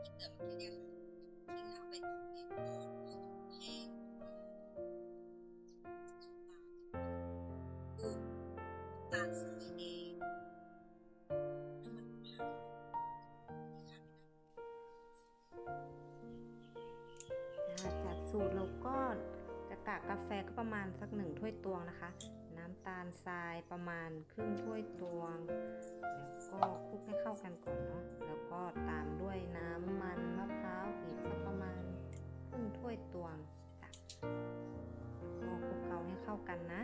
kita makanya tinggal baik hang tuh tak seginiจากสูตรเราก็จะกะกาแฟก็ประมาณสัก1 ถ้วยตวงนะคะน้ำตาลทรายประมาณครึ่งถ้วยตวงแล้วก็คลุกให้เข้ากันก่อนเนาะแล้วก็ตามด้วยน้ำมันมะพร้าวอีกสักประมาณครึ่งถ้วยตวงจ้ะก็คลุกเคล้าให้เข้ากันนะ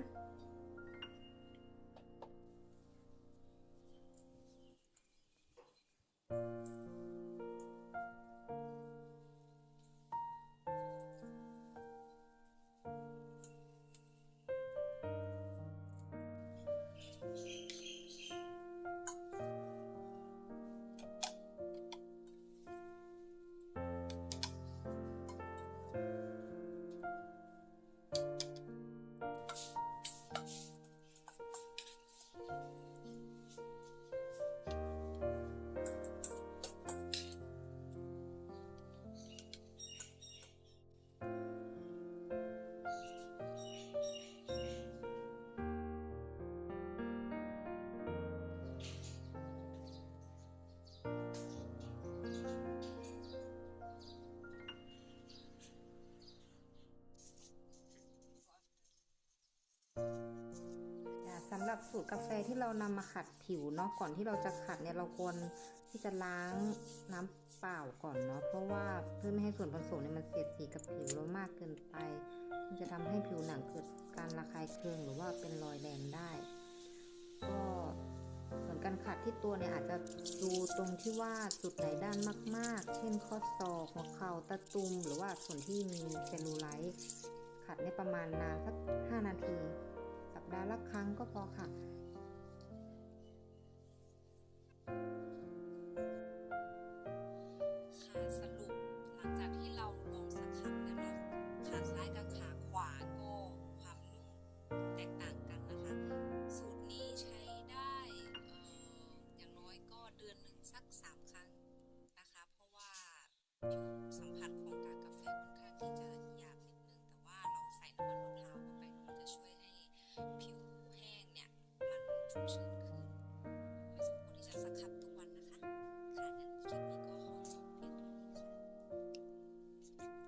สำหรับสูตรกาแฟที่เรานำมาขัดผิวเนาะก่อนที่เราจะขัดเนี่ยเราควรที่จะล้างน้ำเปล่าก่อนเนาะเพราะว่าเพื่อไม่ให้ส่วนผสมเนี่ยมันเสียดสีกับผิวเรามากเกินไปมันจะทำให้ผิวหนังเกิดการระคายเคืองหรือว่าเป็นรอยแดงได้ก็ส่วนการขัดที่ตัวเนี่ยอาจจะดูตรงที่ว่าจุดไหนด้านมากๆเช่นข้อศอกหัวเข่าตะตุ่มหรือว่าส่วนที่มีเซลลูไลท์ขัดในประมาณนานสัก5 นาทีสัปดาห์ละครั้งก็พอค่ะสรุปหลังจากที่เราลองสักครั้งแล้วเนาะขาซ้ายกับขาขวาก็ความนุ่มแตกต่างกันนะคะสูตรนี้ใช้ได้อย่างน้อยก็เดือนหนึ่งสัก3 ครั้งนะคะเพราะว่าผิวสัมผัสของกาแฟค่อนข้างที่จะหยาบนิดนึงแต่ว่าเราใส่น้ำมันมะพร้าวเข้าไปมันจะช่วยให้ผิวแห้งเนี่ยมันชุ่มชื้น